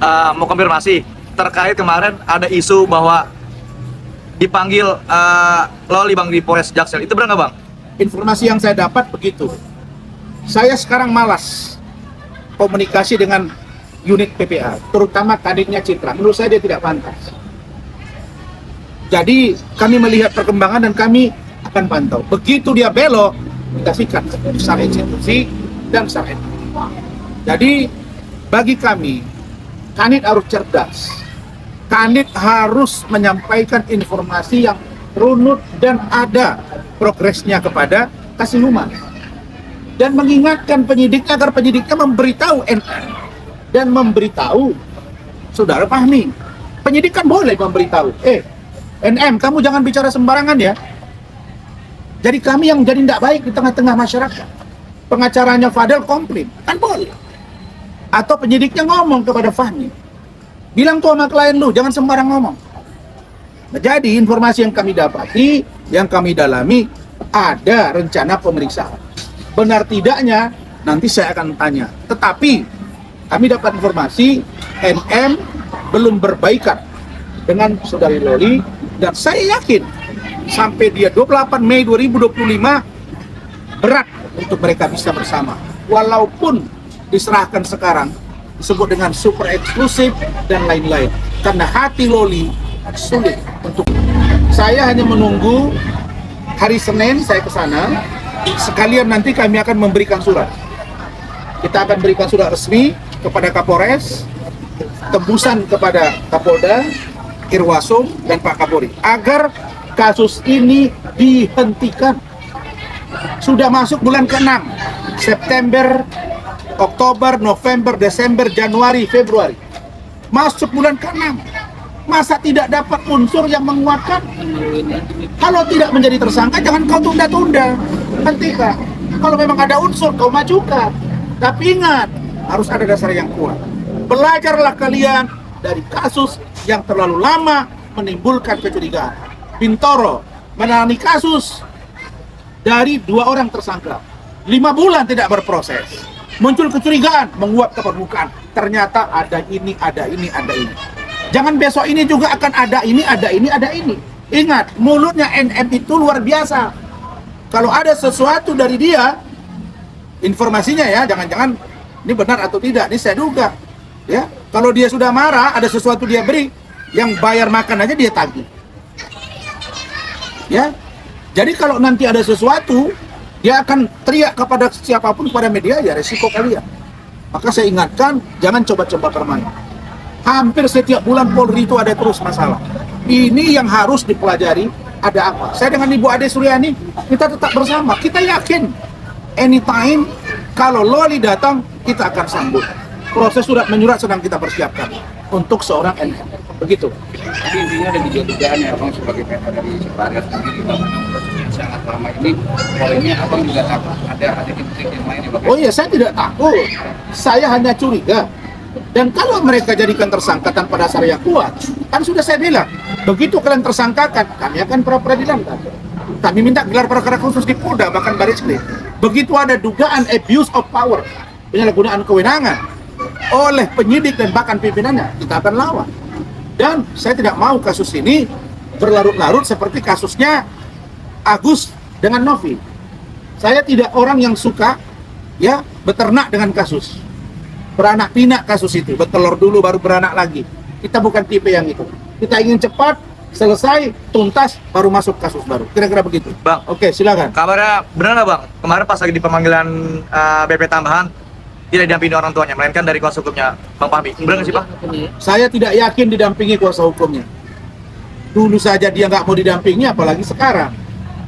mau konfirmasi terkait kemarin ada isu bahwa dipanggil Loli Bang di Polres Jaksel. Itu benar nggak Bang? Informasi yang saya dapat begitu. Saya sekarang malas komunikasi dengan unit PPA, terutama kaditnya Citra. Menurut saya dia tidak pantas. Jadi kami melihat perkembangan dan kami akan pantau. Begitu dia belok, kita sikat secara institusi dan secara etik. Jadi bagi kami, Kanit harus cerdas. Kanit harus menyampaikan informasi yang runut dan ada progresnya kepada Kasih Humas. Dan mengingatkan penyidiknya agar penyidiknya memberitahu NM dan memberitahu Saudara Fahmi. Penyidik kan boleh memberitahu, NM kamu jangan bicara sembarangan ya. Jadi kami yang jadi tidak baik di tengah-tengah masyarakat. Pengacaranya Fadel komplain, kan boleh. Atau penyidiknya ngomong kepada Fahmi, bilang tuh sama klien lu, jangan sembarang ngomong. Nah, jadi informasi yang kami dapati, yang kami dalami, ada rencana pemeriksaan. Benar tidaknya, nanti saya akan tanya. Tetapi, kami dapat informasi, NM belum berbaikan dengan Saudari Loli, dan saya yakin, sampai dia 28 Mei 2025, berat untuk mereka bisa bersama. Walaupun diserahkan sekarang, disebut dengan super eksklusif dan lain-lain. Karena hati Loli sulit untuk. Saya hanya menunggu hari Senin saya ke sana. Sekalian nanti kami akan memberikan surat. Kita akan berikan surat resmi kepada Kapolres, tembusan kepada Kapolda, Irwasum, dan Pak Kapolri agar kasus ini dihentikan. Sudah masuk bulan ke-6, September, Oktober, November, Desember, Januari, Februari. Masuk bulan ke-6. Masa tidak dapat unsur yang menguatkan? Kalau tidak menjadi tersangka, jangan kau tunda-tunda. Hentikan. Kalau memang ada unsur, kau majukan. Tapi ingat, harus ada dasar yang kuat. Belajarlah kalian dari kasus yang terlalu lama menimbulkan kecurigaan. Bintoro menangani kasus dari 2 orang tersangka. 5 bulan tidak berproses. Muncul kecurigaan, menguap ke permukaan. Ternyata ada ini, ada ini, ada ini. Jangan besok ini juga akan ada ini, ada ini, ada ini. Ingat, mulutnya NM itu luar biasa. Kalau ada sesuatu dari dia, informasinya ya, jangan-jangan ini benar atau tidak, ini saya duga. Ya, kalau dia sudah marah, ada sesuatu dia beri, yang bayar makan aja dia tagih. Ya, jadi kalau nanti ada sesuatu, dia akan teriak kepada siapapun, kepada media, ya resiko kalian. Maka saya ingatkan, jangan coba-coba bermain. Hampir setiap bulan Polri itu ada terus masalah. Ini yang harus dipelajari, ada apa. Saya dengan Ibu Ade Suryani, kita tetap bersama. Kita yakin, anytime, kalau Loli datang, kita akan sambut. Proses surat menyurat sedang kita persiapkan untuk seorang NM. Begitu. Tapi intinya ada dugaan ya Abang sebagai pihak dari Sekretariat sendiri bahwa proses yang sangat lama ini, poinnya Abang juga takut ada titik yang lain ya Bang? Oh iya, saya tidak takut. Saya hanya curiga. Dan kalau mereka jadikan tersangka tanpa dasar yang kuat, kan sudah saya bilang, begitu kalian tersangkakan, kami akan pra-peradilan. Kami minta gelar perkara khusus di Polda, bahkan Baris Krim. Begitu ada dugaan abuse of power, penyalahgunaan kewenangan oleh penyidik dan bahkan pimpinannya, kita akan lawan. Dan saya tidak mau kasus ini berlarut-larut seperti kasusnya Agus dengan Novi. Saya tidak orang yang suka ya beternak dengan kasus. Beranak pinak kasus itu, bertelur dulu baru beranak lagi. Kita bukan tipe yang itu. Kita ingin cepat, selesai, tuntas, baru masuk kasus baru. Kira-kira begitu. Bang, Oke, silakan. kabarnya benar nggak Bang? Kemarin pas lagi di pemanggilan BP tambahan, tidak didampingi orang tuanya, melainkan dari kuasa hukumnya Bang Fahmi. Benar nggak sih Bang? Saya tidak yakin didampingi kuasa hukumnya. Dulu saja dia nggak mau didampingi, apalagi sekarang.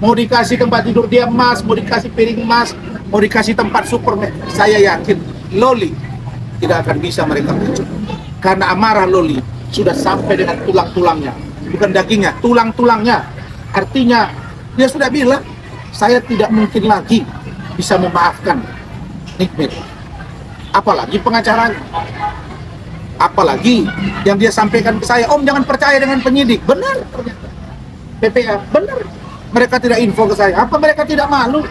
Mau dikasih tempat tidur dia emas, mau dikasih piring emas, mau dikasih tempat superman. Saya yakin Loli tidak akan bisa mereka bujuk. Karena amarah Loli sudah sampai dengan tulang-tulangnya. Bukan dagingnya, tulang-tulangnya. Artinya, dia sudah bilang, saya tidak mungkin lagi bisa memaafkan Nikmet. Apalagi pengacaranya. Apalagi yang dia sampaikan ke saya, Om jangan percaya dengan penyidik. Benar ternyata. PPA, benar. Mereka tidak info ke saya. Apa mereka tidak malu?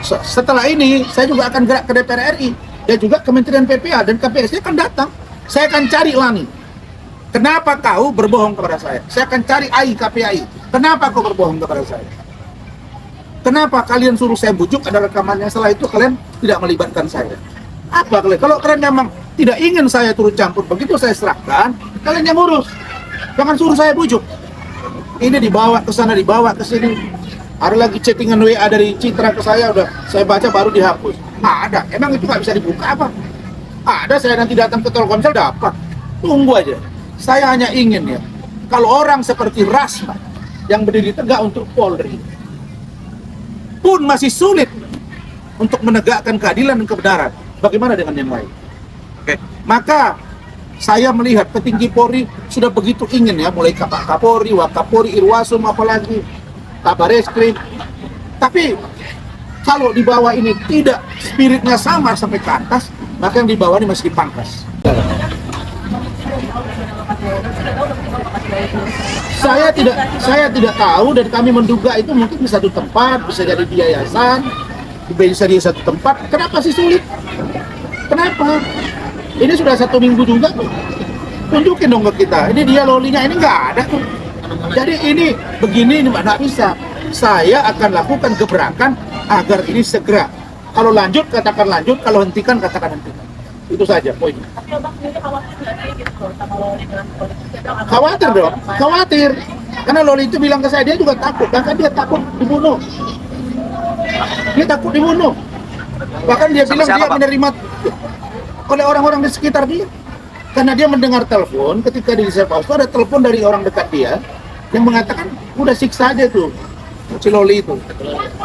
Setelah ini, saya juga akan gerak ke DPR RI. Dan juga Kementerian PPA dan KPSD akan datang. Saya akan cari Lani. Kenapa kau berbohong kepada saya? Saya akan cari AI, KPI. Kenapa kau berbohong kepada saya? Kenapa kalian suruh saya bujuk, ada rekamannya, setelah itu kalian tidak melibatkan saya? Apa kalian? Kalau kalian memang tidak ingin saya turut campur, begitu saya serahkan, kalian yang urus. Jangan suruh saya bujuk. Ini dibawa ke sana, dibawa ke sini. Ada lagi chattingan WA dari Citra ke saya, udah saya baca baru dihapus. Ada. Emang itu nggak bisa dibuka apa? Ada, saya nanti datang ke Telkomsel dapat. Tunggu aja. Saya hanya ingin ya, kalau orang seperti Rasman yang berdiri tegak untuk Polri pun masih sulit untuk menegakkan keadilan dan kebenaran, bagaimana dengan yang lain? Oke. Maka saya melihat petinggi Polri sudah begitu ingin ya, mulai Pak Kapolri, Wakapolri, Irwasum, apalagi Kabar Eskrim. Tapi kalau di bawah ini tidak spiritnya samar sampai ke atas, maka yang di bawah ini masih dipangkas. Saya tidak tahu, dan kami menduga itu mungkin di satu tempat, bisa jadi di yayasan, bisa di satu tempat. Kenapa sih sulit? Kenapa? Ini sudah 1 minggu juga tuh. Tunjukin dong ke kita. Ini dia lolinya, ini nggak ada tuh. Jadi ini begini, ini nggak bisa. Saya akan lakukan gebrakan agar ini segera. Kalau lanjut katakan lanjut, kalau hentikan katakan hentikan. Itu saja poinnya. Khawatir dong, khawatir. Karena Loli itu bilang ke saya, dia juga takut. Bahkan dia takut dibunuh. Dia takut dibunuh. Bahkan dia bilang dia menerima oleh orang-orang di sekitar dia. Karena dia mendengar telepon, ketika di safe house ada telepon dari orang dekat dia yang mengatakan, udah siksa aja tuh si Loli itu.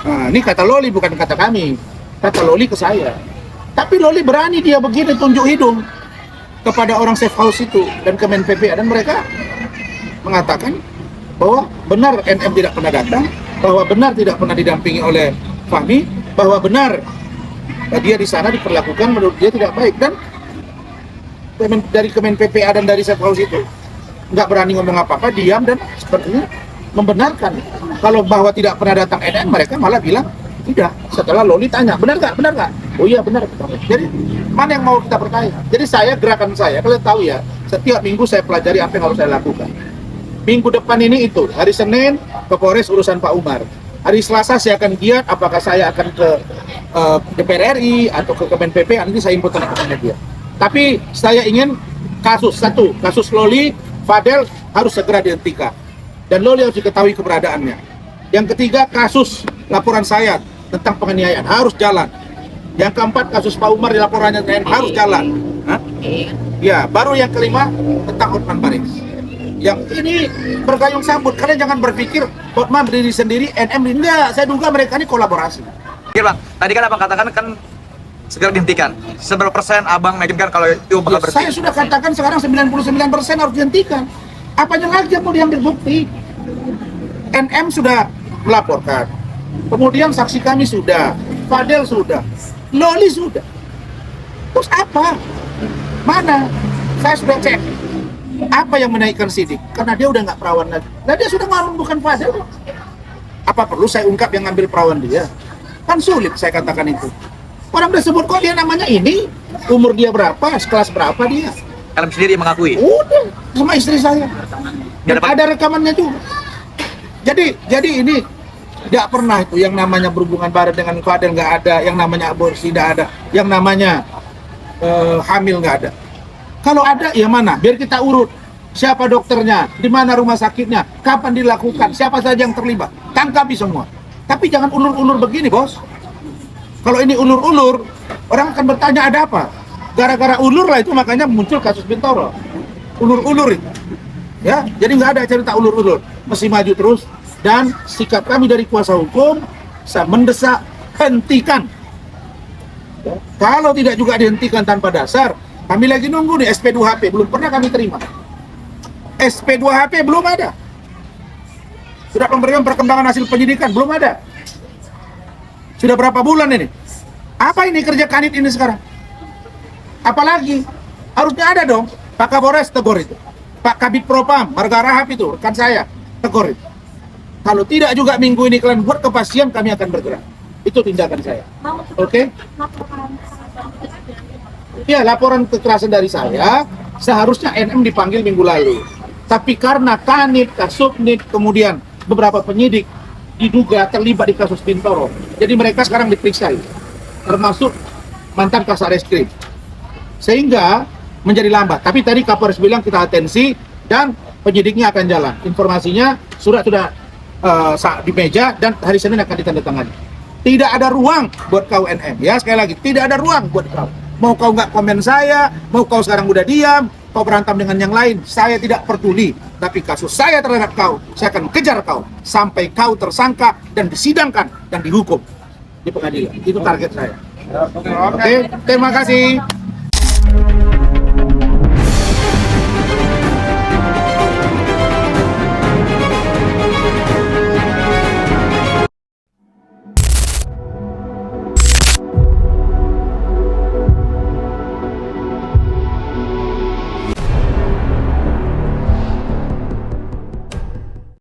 Nah, ini kata Loli, bukan kata kami. Kata Loli ke saya. Tapi Loli berani dia begini tunjuk hidung kepada orang safe house itu dan Kemen PPA, dan mereka mengatakan bahwa benar NM tidak pernah datang, bahwa benar tidak pernah didampingi oleh Fahmi, bahwa benar dia di sana diperlakukan menurut dia tidak baik, dan dari Kemen PPA dan dari safe house itu nggak berani ngomong apa-apa, diam dan sepertinya membenarkan kalau bahwa tidak pernah datang NM. Mereka malah bilang tidak. Setelah Loli tanya, benar nggak? Benar nggak? Oh iya benar. Jadi mana yang mau kita percaya? Jadi saya, gerakan saya, kalian tahu ya, setiap minggu saya pelajari apa yang harus saya lakukan. Minggu depan ini itu, hari Senin ke Polres urusan Pak Umar. Hari Selasa saya akan giat, apakah saya akan ke DPR RI atau ke Kemen PP, nanti saya input ke media. Tapi saya ingin kasus Loli, Fadel harus segera dihentikan. Dan Loli harus diketahui keberadaannya. Yang ketiga, kasus laporan saya tentang penganiayaan harus jalan. Yang keempat, kasus Pak Umar di laporannya harus jalan. Hah? Ya, baru yang kelima tentang Hotman Paris. Yang ini bergayung sambut. Kalian jangan berpikir Hotman berdiri sendiri, NM enggak. Saya duga mereka ini kolaborasi. Oke Bang, tadi kan Abang katakan kan segera dihentikan. Seberapa persen Abang meyakinkan kalau itu bakal berhenti? Saya sudah katakan sekarang 99% harus dihentikan. Apanya lagi yang mau diambil bukti? NM sudah melaporkan. Kemudian saksi kami sudah, Fadel sudah, Loli sudah. Terus apa? Mana? Saya sudah cek. Apa yang menaikkan sidik? Karena dia udah nggak perawan lagi. Nah dia sudah ngomong bukan Fadel. Apa perlu saya ungkap yang ngambil perawan dia? Kan sulit saya katakan itu. Orang udah sebut kok dia namanya ini, umur dia berapa, sekelas berapa dia. Kalian sendiri mengakui? Udah, sama istri saya. Dan ada rekamannya juga. Jadi ini tidak pernah itu yang namanya berhubungan badan dengan Fadel, nggak ada, yang namanya aborsi tidak ada, yang namanya hamil nggak ada. Kalau ada ya mana? Biar kita urut. Siapa dokternya, di mana rumah sakitnya, kapan dilakukan, siapa saja yang terlibat, tangkapi semua. Tapi jangan ulur-ulur begini, bos. Kalau ini ulur-ulur, orang akan bertanya ada apa? Gara-gara ulur lah itu makanya muncul kasus Bintoro. Ulur-ulur itu. Ya, jadi nggak ada cerita ulur-ulur. Mesti maju terus. Dan sikap kami dari kuasa hukum, saya mendesak hentikan. Ya, kalau tidak juga dihentikan tanpa dasar, kami lagi nunggu nih SP2HP, belum pernah kami terima. SP2HP belum ada. Sudah pemberian perkembangan hasil penyidikan belum ada. Sudah berapa bulan ini? Apa ini kerja Kanit ini sekarang? Apalagi? Harusnya ada dong. Pak Kapolres tegur itu. Pak Kabid Propam, Marga Rahab itu, rekan saya, tegur itu. Kalau tidak juga minggu ini kalian buat kepastian, kami akan bergerak. Itu tindakan saya. Oke? Ya, laporan kekerasan dari saya, seharusnya NM dipanggil minggu lalu. Tapi karena Kanit, Kasubnit, kemudian beberapa penyidik diduga terlibat di kasus Bintoro, jadi mereka sekarang diperiksa, termasuk mantan Kasareskrim, sehingga menjadi lambat. Tapi tadi Kapolres bilang kita atensi dan penyidiknya akan jalan. Informasinya surat sudah di meja dan hari Senin akan ditandatangani. Tidak ada ruang buat kau NM, ya sekali lagi, tidak ada ruang buat kau. Mau kau nggak komen saya, mau kau sekarang udah diam, kau berantem dengan yang lain, saya tidak peduli. Tapi kasus saya terhadap kau, saya akan kejar kau sampai kau tersangka dan disidangkan dan dihukum di pengadilan. Itu target saya. Oke, terima kasih.